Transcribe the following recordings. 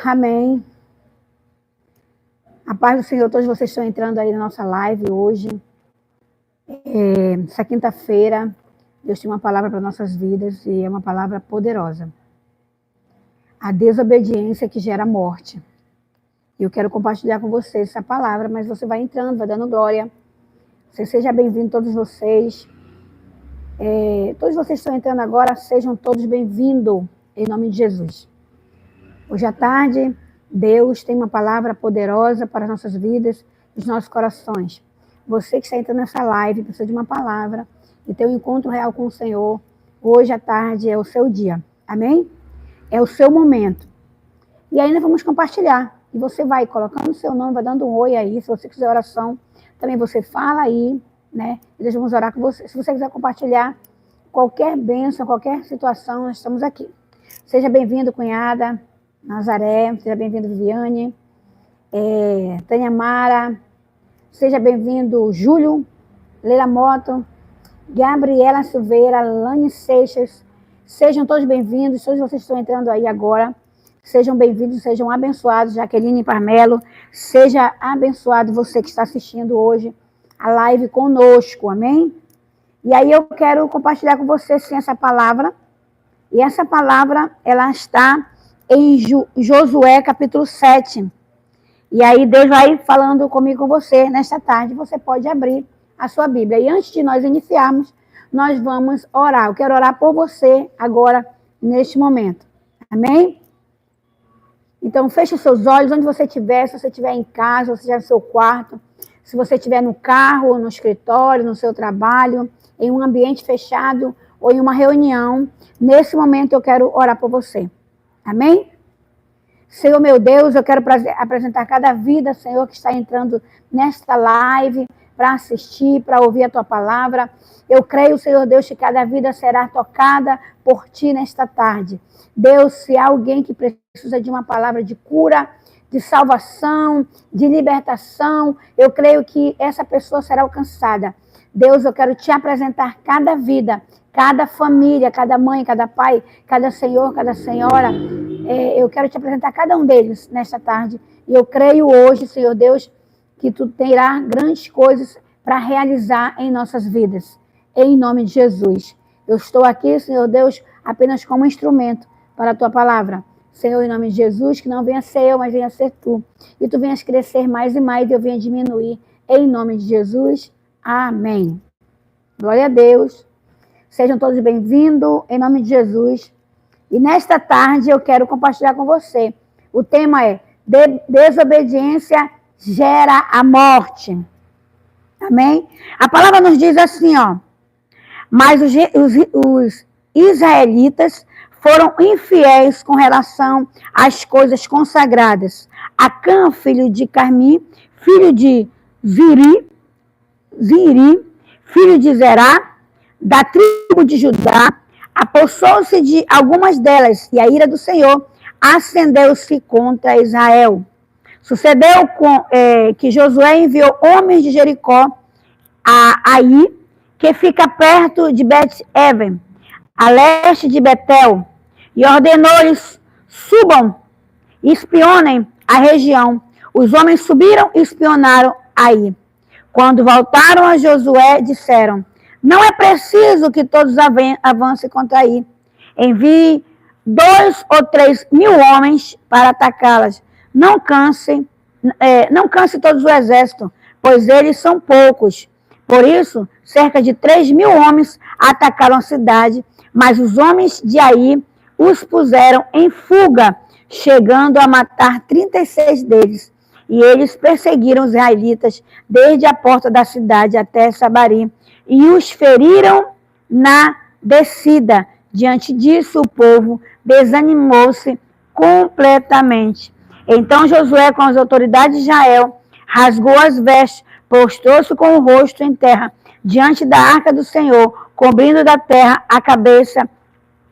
Amém. A paz do Senhor, todos vocês estão entrando aí na nossa live hoje. Essa quinta-feira, Deus tem uma palavra para nossas vidas e é uma palavra poderosa. A desobediência que gera morte. E eu quero compartilhar com vocês essa palavra, mas você vai entrando, vai dando glória. Seja bem-vindo todos vocês. Todos vocês estão entrando agora, sejam todos bem-vindos, em nome de Jesus. Hoje à tarde, Deus tem uma palavra poderosa para as nossas vidas e os nossos corações. Você que está entrando nessa live precisa de uma palavra e ter um encontro real com o Senhor. Hoje à tarde é o seu dia. Amém? É o seu momento. E aí nós vamos compartilhar. E você vai colocando o seu nome, vai dando um oi aí. Se você quiser oração, também você fala aí, né? E nós vamos orar com você. Se você quiser compartilhar qualquer bênção, qualquer situação, nós estamos aqui. Seja bem-vindo, cunhada Nazaré. Seja bem-vindo, Viviane. Tânia Mara. Seja bem-vindo, Júlio. Leila Moto. Gabriela Silveira. Lani Seixas. Sejam todos bem-vindos. Todos vocês estão entrando aí agora. Sejam bem-vindos, sejam abençoados. Jaqueline Parmelo. Seja abençoado você que está assistindo hoje a live conosco. Amém? E aí eu quero compartilhar com você sim essa palavra. E essa palavra, ela está em Josué, capítulo 7. E aí Deus vai falando comigo, com você, nesta tarde. Você pode abrir a sua Bíblia. E antes de nós iniciarmos, nós vamos orar. Eu quero orar por você agora, neste momento. Amém? Então, feche os seus olhos, onde você estiver. Se você estiver em casa, se você estiver no seu quarto, se você estiver no carro, no escritório, no seu trabalho, em um ambiente fechado ou em uma reunião, nesse momento eu quero orar por você. Amém? Senhor meu Deus, eu quero apresentar cada vida, Senhor, que está entrando nesta live para assistir, para ouvir a Tua palavra. Eu creio, Senhor Deus, que cada vida será tocada por Ti nesta tarde. Deus, se há alguém que precisa de uma palavra de cura, de salvação, de libertação, eu creio que essa pessoa será alcançada. Deus, eu quero Te apresentar cada vida, cada família, cada mãe, cada pai, cada senhor, cada senhora. Eu quero Te apresentar cada um deles nesta tarde. E eu creio hoje, Senhor Deus, que Tu terá grandes coisas para realizar em nossas vidas. Em nome de Jesus. Eu estou aqui, Senhor Deus, apenas como instrumento para a Tua palavra. Senhor, em nome de Jesus, que não venha ser eu, mas venha ser Tu. E Tu venhas crescer mais e mais e eu venha diminuir. Em nome de Jesus. Amém. Glória a Deus. Sejam todos bem-vindos, em nome de Jesus. E nesta tarde eu quero compartilhar com você. O tema é desobediência gera a morte. Amém? A palavra nos diz assim, ó. Mas os israelitas foram infiéis com relação às coisas consagradas. Acã, filho de Carmi, filho de Ziri, filho de Zerá, da tribo de Judá, apossou-se de algumas delas, e a ira do Senhor acendeu-se contra Israel. Sucedeu que Josué enviou homens de Jericó a Ai, que fica perto de Bet-Even, a leste de Betel, e ordenou-lhes: subam e espionem a região. Os homens subiram e espionaram Ai. Quando voltaram a Josué, disseram: não é preciso que todos avancem contra Ai. Envie 2 ou 3 mil homens para atacá-las. Não canse todo o exército, pois eles são poucos. Por isso, cerca de 3 mil homens atacaram a cidade, mas os homens de Ai os puseram em fuga, chegando a matar 36 deles. E eles perseguiram os israelitas desde a porta da cidade até Sabari e os feriram na descida. Diante disso, o povo desanimou-se completamente. Então Josué, com as autoridades de Israel, rasgou as vestes, prostrou-se com o rosto em terra, diante da arca do Senhor, cobrindo da terra a cabeça,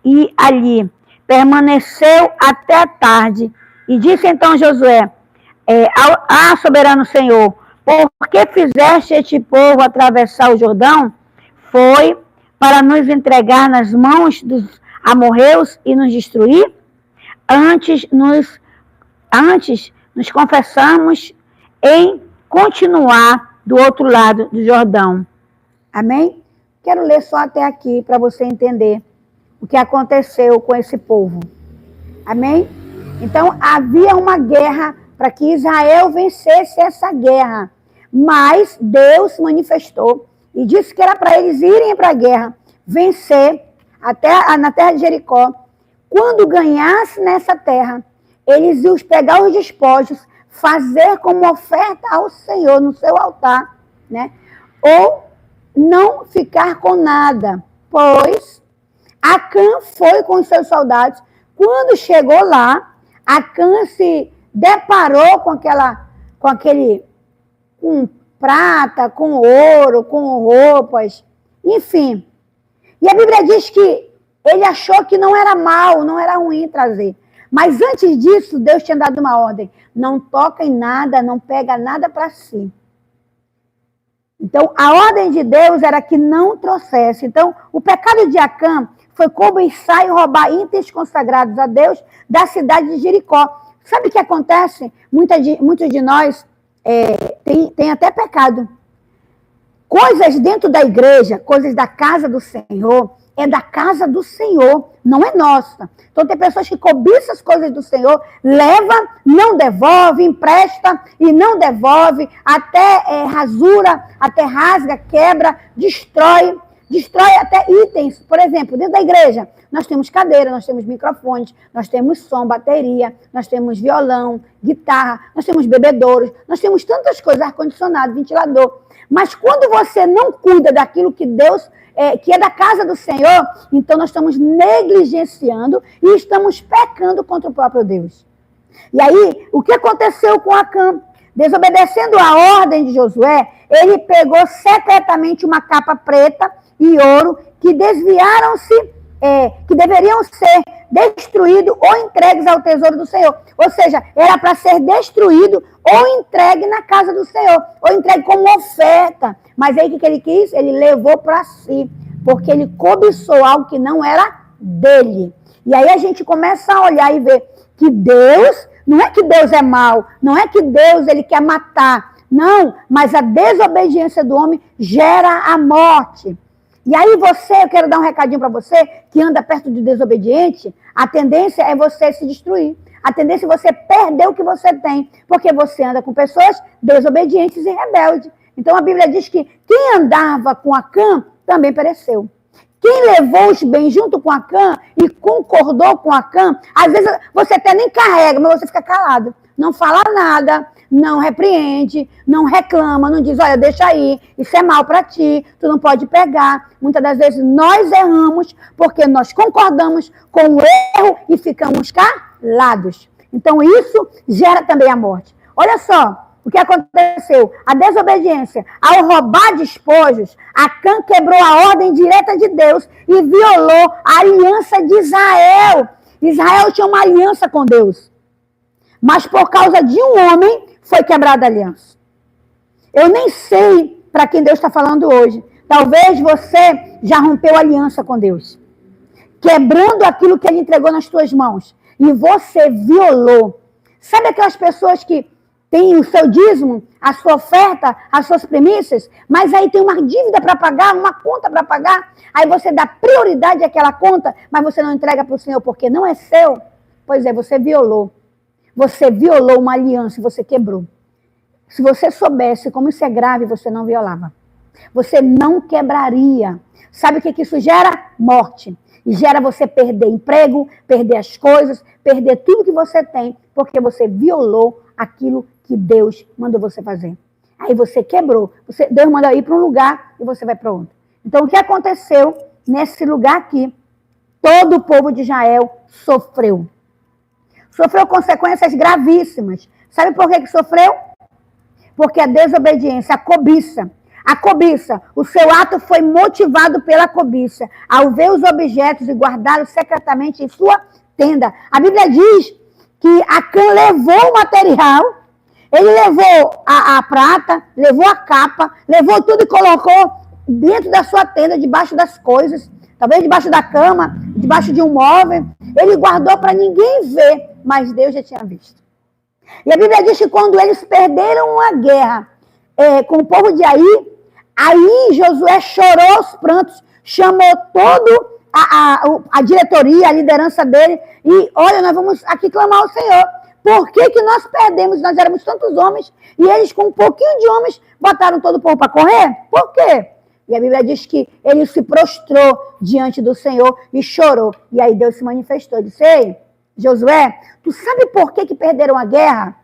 e ali permaneceu até a tarde. E disse então Josué: soberano Senhor, por que fizeste este povo atravessar o Jordão? Foi para nos entregar nas mãos dos amorreus e nos destruir? Antes nos antes nos confessamos em continuar do outro lado do Jordão. Amém? Quero ler só até aqui para você entender o que aconteceu com esse povo. Amém? Então, havia uma guerra para que Israel vencesse essa guerra. Mas Deus se manifestou e disse que era para eles irem para a guerra, vencer até na terra de Jericó. Quando ganhasse nessa terra, eles iam pegar os despojos, fazer como oferta ao Senhor no seu altar, né? Ou não ficar com nada, pois Acã foi com os seus soldados. Quando chegou lá, Acã se deparou com prata, com ouro, com roupas, enfim. E a Bíblia diz que ele achou que não era mal, não era ruim trazer. Mas antes disso, Deus tinha dado uma ordem: não toca em nada, não pega nada para si. Então, a ordem de Deus era que não trouxesse. Então, o pecado de Acã foi cobiçar e roubar itens consagrados a Deus da cidade de Jericó. Sabe o que acontece? Muitos de nós tem até pecado. Coisas dentro da igreja, coisas da casa do Senhor, é da casa do Senhor, não é nossa. Então tem pessoas que cobiçam as coisas do Senhor, leva, não devolve, empresta e não devolve, até rasura, até rasga, quebra, destrói até itens. Por exemplo, dentro da igreja, nós temos cadeira, nós temos microfones, nós temos som, bateria, nós temos violão, guitarra, nós temos bebedouros, nós temos tantas coisas, ar-condicionado, ventilador. Mas quando você não cuida daquilo que Deus, que é da casa do Senhor, então nós estamos negligenciando e estamos pecando contra o próprio Deus. E aí, o que aconteceu com Acã? Desobedecendo a ordem de Josué, ele pegou secretamente uma capa preta e ouro que que deveriam ser destruídos ou entregues ao tesouro do Senhor. Ou seja, era para ser destruído ou entregue na casa do Senhor, ou entregue como oferta. Mas aí o que ele quis? Ele levou para si, porque ele cobiçou algo que não era dele. E aí a gente começa a olhar e ver que Deus, não é que Deus é mau, não é que Deus ele quer matar, não, mas a desobediência do homem gera a morte. E aí eu quero dar um recadinho para você que anda perto de desobediente, a tendência é você se destruir. A tendência é você perder o que você tem, porque você anda com pessoas desobedientes e rebeldes. Então a Bíblia diz que quem andava com Acã também pereceu. Quem levou os bens junto com Acã e concordou com Acã, às vezes você até nem carrega, mas você fica calado. Não fala nada, não repreende, não reclama, não diz, olha, deixa aí, isso é mal para ti, tu não pode pegar. Muitas das vezes nós erramos porque nós concordamos com o erro e ficamos calados. Então isso gera também a morte. Olha só o que aconteceu. A desobediência, ao roubar despojos, Acã quebrou a ordem direta de Deus e violou a aliança de Israel. Israel tinha uma aliança com Deus. Mas por causa de um homem, foi quebrada a aliança. Eu nem sei para quem Deus está falando hoje. Talvez você já rompeu a aliança com Deus. Quebrando aquilo que Ele entregou nas tuas mãos. E você violou. Sabe aquelas pessoas que têm o seu dízimo, a sua oferta, as suas primícias, mas aí tem uma dívida para pagar, uma conta para pagar. Aí você dá prioridade àquela conta, mas você não entrega para o Senhor porque não é seu. Pois é, você violou. Você violou uma aliança e você quebrou. Se você soubesse como isso é grave, você não violava. Você não quebraria. Sabe o que isso gera? Morte. E gera você perder emprego, perder as coisas, perder tudo que você tem, porque você violou aquilo que Deus mandou você fazer. Aí você quebrou. Deus manda ir para um lugar e você vai para outro. Então, o que aconteceu nesse lugar aqui? Todo o povo de Israel sofreu. Sofreu consequências gravíssimas. Sabe por que sofreu? Porque a desobediência, a cobiça. A cobiça, o seu ato foi motivado pela cobiça. Ao ver os objetos e guardá-los secretamente em sua tenda. A Bíblia diz que Acã levou o material, ele levou a prata, levou a capa, levou tudo e colocou dentro da sua tenda, debaixo das coisas, talvez debaixo da cama, debaixo de um móvel. Ele guardou para ninguém ver, mas Deus já tinha visto. E a Bíblia diz que quando eles perderam a guerra com o povo de aí Josué chorou os prantos, chamou todo a diretoria, a liderança dele, e olha, nós vamos aqui clamar ao Senhor. Por que nós perdemos? Nós éramos tantos homens, e eles com um pouquinho de homens botaram todo o povo para correr? Por quê? E a Bíblia diz que ele se prostrou diante do Senhor e chorou. E aí Deus se manifestou e disse: ei, Josué, tu sabe por que perderam a guerra?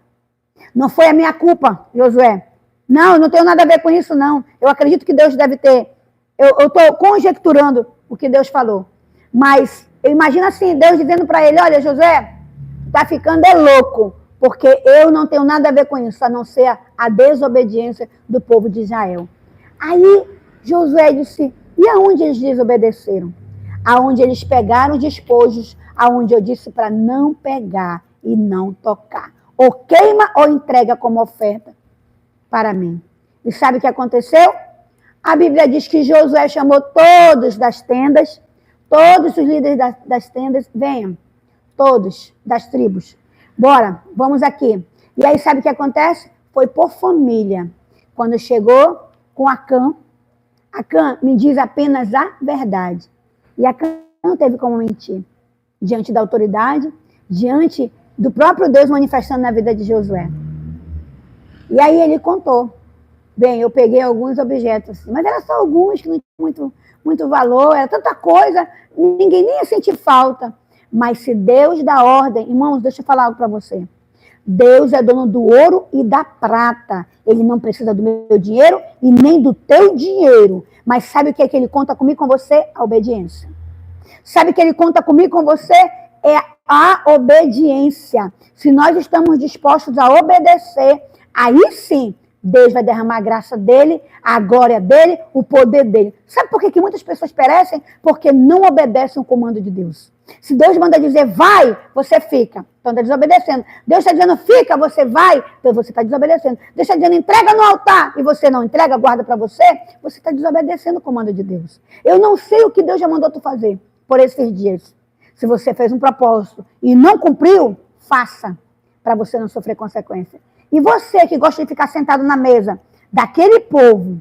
Não foi a minha culpa, Josué. Não, eu não tenho nada a ver com isso, não. Eu acredito que Deus deve ter. Eu estou conjecturando o que Deus falou. Mas eu imagino assim, Deus dizendo para ele: olha, Josué, tá ficando louco, porque eu não tenho nada a ver com isso, a não ser a desobediência do povo de Israel. Aí Josué disse: e aonde eles desobedeceram? Aonde eles pegaram despojos, aonde eu disse para não pegar e não tocar. Ou queima ou entrega como oferta para mim. E sabe o que aconteceu? A Bíblia diz que Josué chamou todos das tendas, todos os líderes das tendas, venham, todos das tribos. Bora, vamos aqui. E aí sabe o que acontece? Foi por família. Quando chegou com Acã, me diz apenas a verdade. E Acã não teve como mentir. Diante da autoridade, diante do próprio Deus manifestando na vida de Josué. E aí ele contou. Bem, eu peguei alguns objetos, mas eram só alguns que não tinham muito valor, era tanta coisa, ninguém nem ia sentir falta. Mas se Deus dá ordem, irmãos, deixa eu falar algo para você. Deus é dono do ouro e da prata. Ele não precisa do meu dinheiro e nem do teu dinheiro. Mas sabe o que é que ele conta comigo, com você? A obediência. Sabe o que ele conta comigo, com você? É a obediência. Se nós estamos dispostos a obedecer, aí sim, Deus vai derramar a graça dele, a glória dele, o poder dele. Sabe por que muitas pessoas perecem? Porque não obedecem o comando de Deus. Se Deus manda dizer vai, você fica. Então está desobedecendo. Deus está dizendo fica, você vai, então você está desobedecendo. Deus está dizendo entrega no altar e você não entrega, guarda para você está desobedecendo o comando de Deus. Eu não sei o que Deus já mandou tu fazer por esses dias. Se você fez um propósito e não cumpriu, faça, para você não sofrer consequência. E você que gosta de ficar sentado na mesa daquele povo,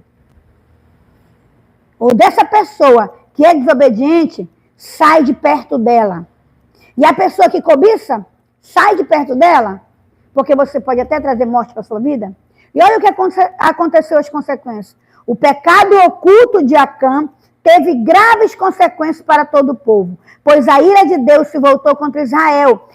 ou dessa pessoa que é desobediente, sai de perto dela. E a pessoa que cobiça, sai de perto dela, porque você pode até trazer morte para a sua vida. E olha o que aconteceu, as consequências. O pecado oculto de Acã teve graves consequências para todo o povo, pois a ira de Deus se voltou contra Israel,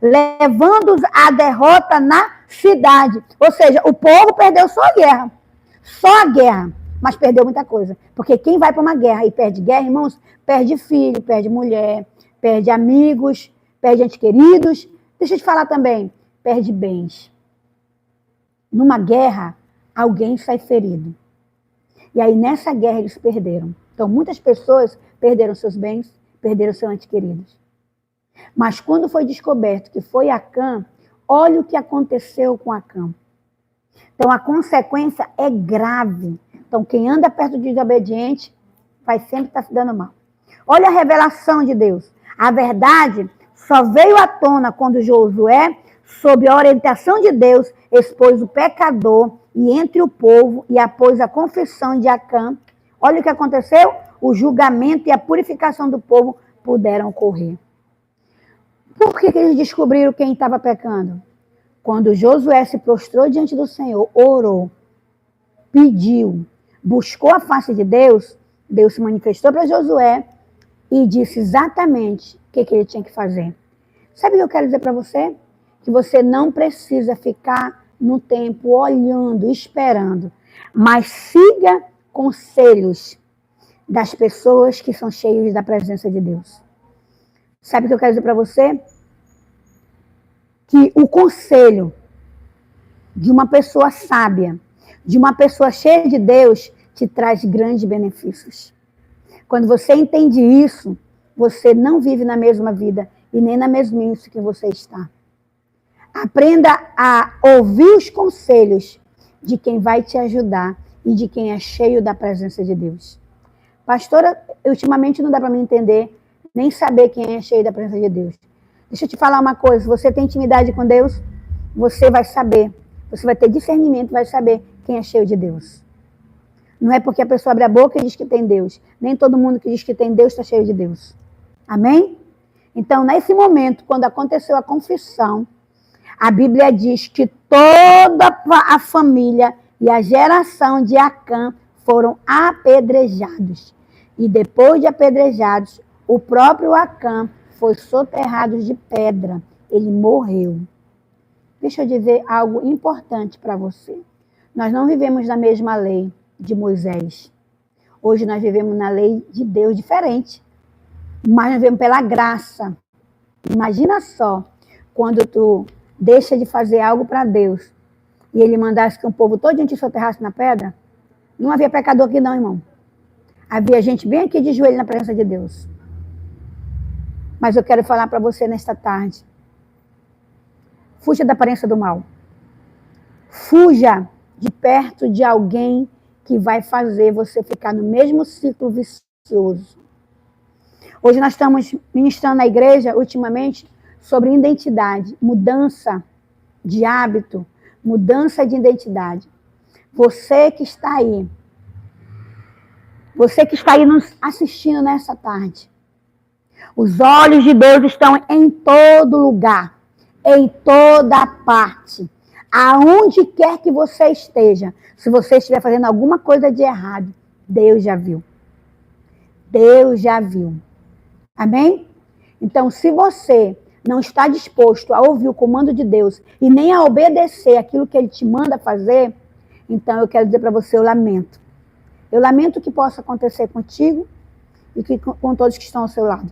levando-os à derrota na cidade. Ou seja, o povo perdeu só a guerra, mas perdeu muita coisa. Porque quem vai para uma guerra e perde guerra, irmãos, perde filho, perde mulher, perde amigos, perde entes queridos. Deixa eu te falar também, perde bens. Numa guerra, alguém sai ferido. E aí nessa guerra eles perderam. Então muitas pessoas perderam seus bens, perderam seus entes queridos. Mas quando foi descoberto que foi Acã, olha o que aconteceu com Acã. Então a consequência é grave. Então quem anda perto de desobediente vai sempre estar se dando mal. Olha a revelação de Deus. A verdade só veio à tona quando Josué, sob a orientação de Deus, expôs o pecador e entre o povo e após a confissão de Acã. Olha o que aconteceu. O julgamento e a purificação do povo puderam ocorrer. Por que eles descobriram quem estava pecando? Quando Josué se prostrou diante do Senhor, orou, pediu, buscou a face de Deus, Deus se manifestou para Josué e disse exatamente o que ele tinha que fazer. Sabe o que eu quero dizer para você? Que você não precisa ficar no tempo olhando, esperando, mas siga conselhos das pessoas que são cheias da presença de Deus. Sabe o que eu quero dizer para você? Que o conselho de uma pessoa sábia, de uma pessoa cheia de Deus, te traz grandes benefícios. Quando você entende isso, você não vive na mesma vida e nem na mesmice que você está. Aprenda a ouvir os conselhos de quem vai te ajudar e de quem é cheio da presença de Deus. Pastora, ultimamente não dá para mim entender, nem saber quem é cheio da presença de Deus. Deixa eu te falar uma coisa, você tem intimidade com Deus? você vai saber. Você vai ter discernimento, vai saber quem é cheio de Deus. Não é porque a pessoa abre a boca e diz que tem Deus. Nem todo mundo que diz que tem Deus está cheio de Deus. Amém? Então, nesse momento, quando aconteceu a confissão, a Bíblia diz que toda a família e a geração de Acã foram apedrejados. E depois de apedrejados, o próprio Acã foi soterrado de pedra. Ele morreu. Deixa eu dizer algo importante para você. Nós não vivemos na mesma lei de Moisés. Hoje nós vivemos na lei de Deus diferente. Mas nós vivemos pela graça. Imagina só, quando tu deixa de fazer algo para Deus e ele mandasse que o povo todo te soterrasse na pedra, não havia pecador aqui não, irmão. Havia gente bem aqui de joelho na presença de Deus. Mas eu quero falar para você nesta tarde. Fuja da aparência do mal. Fuja de perto de alguém que vai fazer você ficar no mesmo ciclo vicioso. Hoje nós estamos ministrando na igreja, ultimamente, sobre identidade, mudança de hábito, mudança de identidade. Você que está aí nos assistindo nessa tarde, os olhos de Deus estão em todo lugar, em toda parte. Aonde quer que você esteja, se você estiver fazendo alguma coisa de errado, Deus já viu. Deus já viu. Amém? Então, se você não está disposto a ouvir o comando de Deus e nem a obedecer aquilo que Ele te manda fazer, então eu quero dizer para você, eu lamento. Eu lamento que possa acontecer contigo e com todos que estão ao seu lado.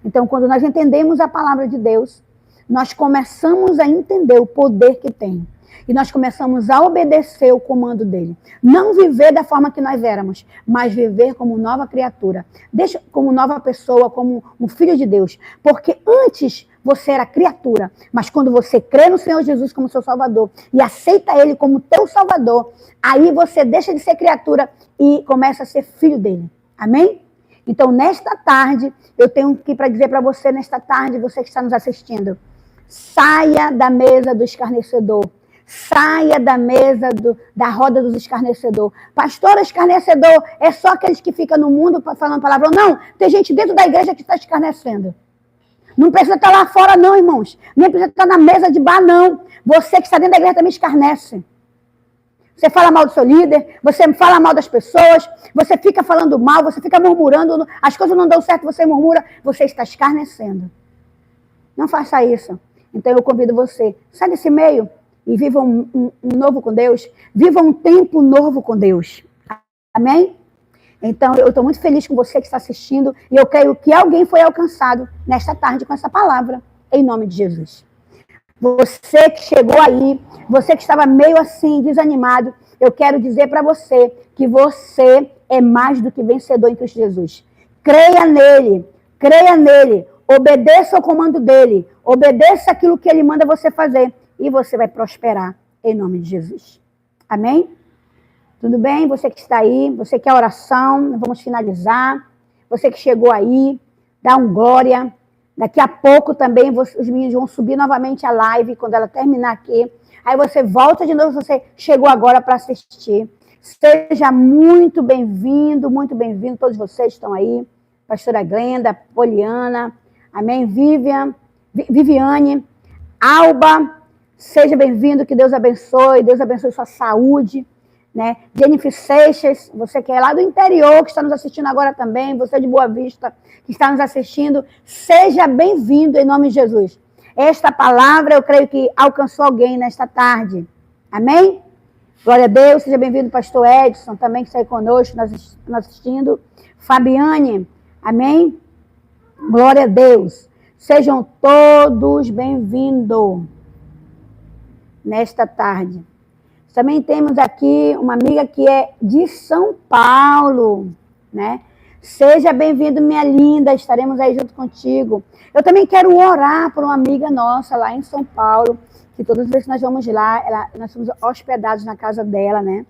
Então, quando nós entendemos a palavra de Deus, nós começamos a entender o poder que tem. E nós começamos a obedecer o comando dele. Não viver da forma que nós éramos, mas viver como nova criatura. Deixa como nova pessoa, como um filho de Deus. Porque antes você era criatura, mas quando você crê no Senhor Jesus como seu Salvador e aceita Ele como teu Salvador, aí você deixa de ser criatura e começa a ser filho dele. Amém? Então, nesta tarde, eu tenho que para dizer para você, nesta tarde, você que está nos assistindo, saia da mesa do escarnecedor. Saia da mesa da roda dos escarnecedores. Pastor, escarnecedor é só aqueles que ficam no mundo falando palavrão. Não, tem gente dentro da igreja que está escarnecendo. Não precisa estar lá fora não, irmãos. Nem precisa estar na mesa de bar, não. Você que está dentro da igreja também escarnece. Você fala mal do seu líder, você fala mal das pessoas, você fica falando mal, você fica murmurando, as coisas não dão certo, você murmura, você está escarnecendo. Não faça isso. Então eu convido você, sai desse meio e viva um novo com Deus, viva um tempo novo com Deus. Amém? Então eu estou muito feliz com você que está assistindo e eu creio que alguém foi alcançado nesta tarde com essa palavra, em nome de Jesus. Você que chegou aí, você que estava meio assim, desanimado, eu quero dizer para você que você é mais do que vencedor em Cristo Jesus. Creia nele, obedeça ao comando dele, obedeça aquilo que ele manda você fazer e você vai prosperar em nome de Jesus. Amém? Tudo bem? Você que está aí, você quer oração, vamos finalizar. Você que chegou aí, dá um glória. Daqui a pouco também os meninos vão subir novamente a live, quando ela terminar aqui. Aí você volta de novo, você chegou agora para assistir. Seja muito bem-vindo, todos vocês estão aí. Pastora Glenda, Poliana, amém? Viviane, Alba, seja bem-vindo, que Deus abençoe sua saúde. Né? Jennifer Seixas, você que é lá do interior, que está nos assistindo agora também, você de Boa Vista, que está nos assistindo, seja bem-vindo em nome de Jesus. Esta palavra eu creio que alcançou alguém nesta tarde. Amém? Glória a Deus, seja bem-vindo pastor Edson, também que está aí conosco, nos assistindo. Fabiane, amém? Glória a Deus. Sejam todos bem-vindos nesta tarde. Também temos aqui uma amiga que é de São Paulo, né? Seja bem-vindo, minha linda, estaremos aí junto contigo. Eu também quero orar por uma amiga nossa lá em São Paulo, que todas as vezes que nós vamos lá, nós somos hospedados na casa dela, né?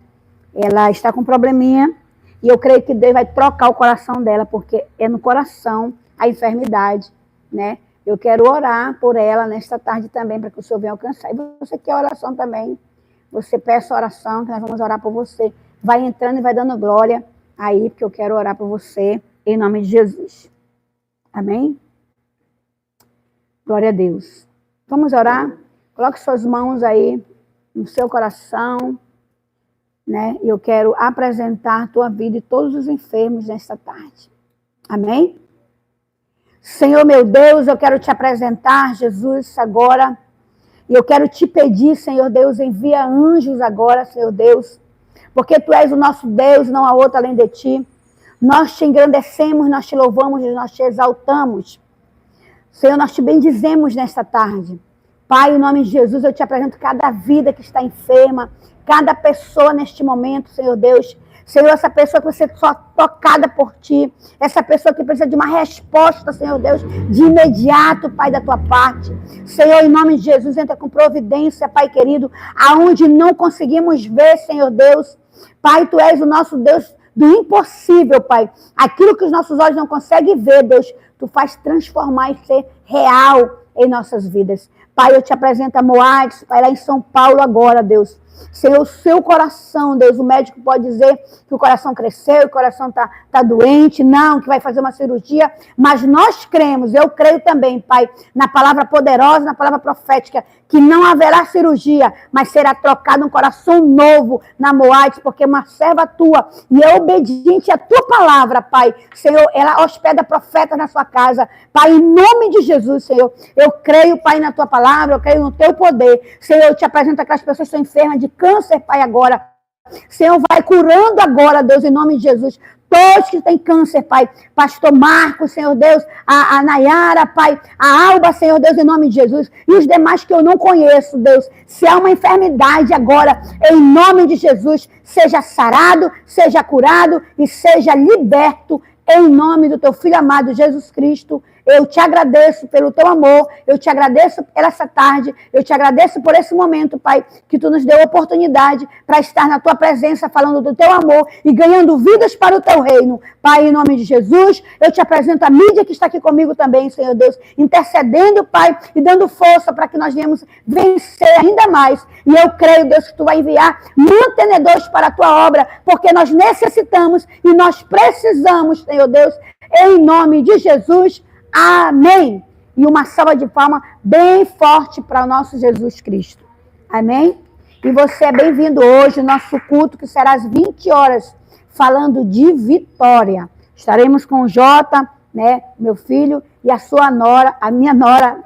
Ela está com um probleminha e eu creio que Deus vai trocar o coração dela, porque é no coração a enfermidade, né? Eu quero orar por ela nesta tarde também, para que o Senhor venha alcançar. E você quer oração também, você peça oração, que nós vamos orar por você. Vai entrando e vai dando glória aí, porque eu quero orar por você, em nome de Jesus. Amém? Glória a Deus. Vamos orar? Coloque suas mãos aí no seu coração, né? E eu quero apresentar a tua vida e todos os enfermos nesta tarde. Amém? Senhor meu Deus, eu quero te apresentar, Jesus, agora. E eu quero te pedir, Senhor Deus, envia anjos agora, Senhor Deus, porque tu és o nosso Deus, não há outro além de ti. Nós te engrandecemos, nós te louvamos e nós te exaltamos. Senhor, nós te bendizemos nesta tarde. Pai, em nome de Jesus, eu te apresento cada vida que está enferma, cada pessoa neste momento, Senhor Deus. Senhor, essa pessoa que vai ser só tocada por ti, essa pessoa que precisa de uma resposta, Senhor Deus, de imediato, Pai, da tua parte. Senhor, em nome de Jesus, entra com providência, Pai querido, aonde não conseguimos ver, Senhor Deus. Pai, tu és o nosso Deus do impossível, Pai. Aquilo que os nossos olhos não conseguem ver, Deus, tu faz transformar e ser real em nossas vidas. Pai, eu te apresento a Moades, Pai, lá em São Paulo agora, Deus. Senhor, o seu coração, Deus, o médico pode dizer que o coração cresceu, o coração tá doente, não, que vai fazer uma cirurgia, mas nós cremos, eu creio também, Pai, na palavra poderosa, na palavra profética, que não haverá cirurgia, mas será trocado um coração novo na Moades, porque é uma serva tua, e é obediente à tua palavra, Pai. Senhor, ela hospeda profetas na sua casa, Pai, em nome de Jesus, Senhor, eu creio, Pai, na tua palavra, eu creio no teu poder. Senhor, eu te apresento aquelas pessoas que estão enfermas de câncer, Pai, agora. Senhor, vai curando agora, Deus, em nome de Jesus. Todos que têm câncer, Pai. Pastor Marcos, Senhor Deus. A Nayara, Pai. A Alba, Senhor Deus, em nome de Jesus. E os demais que eu não conheço, Deus. Se há uma enfermidade agora, em nome de Jesus, seja sarado, seja curado e seja liberto, em nome do teu Filho amado, Jesus Cristo. Eu te agradeço pelo teu amor, eu te agradeço por essa tarde, eu te agradeço por esse momento, Pai, que tu nos deu a oportunidade para estar na tua presença, falando do teu amor e ganhando vidas para o teu reino. Pai, em nome de Jesus, eu te apresento a mídia que está aqui comigo também, Senhor Deus, intercedendo, Pai, e dando força para que nós venhamos vencer ainda mais. E eu creio, Deus, que tu vai enviar mantenedores para a tua obra, porque nós necessitamos e nós precisamos, Senhor Deus, em nome de Jesus. Amém. E uma salva de palmas bem forte para o nosso Jesus Cristo. Amém? E você é bem-vindo hoje ao nosso culto, que será às 20 horas, falando de vitória. Estaremos com o Jota, né, meu filho, e a sua nora, a minha nora,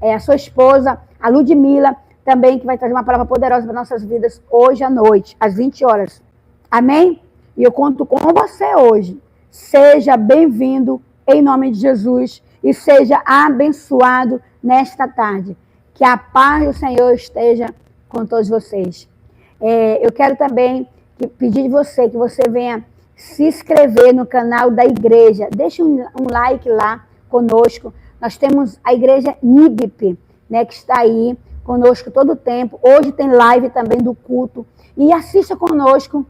a sua esposa, a Ludmila, também, que vai trazer uma palavra poderosa para nossas vidas hoje à noite, às 20 horas. Amém? E eu conto com você hoje. Seja bem-vindo em nome de Jesus, e seja abençoado nesta tarde. Que a paz do Senhor esteja com todos vocês. Eu quero também pedir de você, que você venha se inscrever no canal da igreja. Deixe um like lá conosco. Nós temos a igreja NIBP, né, que está aí conosco todo o tempo. Hoje tem live também do culto. E assista conosco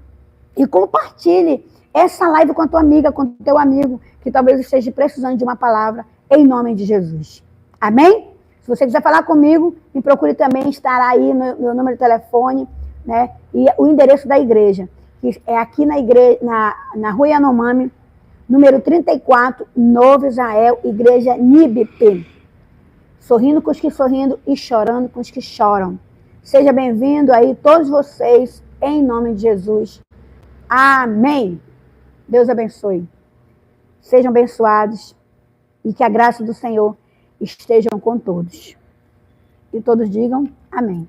e compartilhe essa live com a tua amiga, com o teu amigo, que talvez esteja precisando de uma palavra, em nome de Jesus. Amém? Se você quiser falar comigo, me procure também, estará aí no meu número de telefone, né? E o endereço da igreja, que é aqui na igreja, na Rua Yanomami, número 34, Novo Israel, igreja NIBP. Sorrindo com os que sorrindo e chorando com os que choram. Seja bem-vindo aí, todos vocês, em nome de Jesus. Amém. Deus abençoe. Sejam abençoados e que a graça do Senhor estejam com todos. E todos digam amém.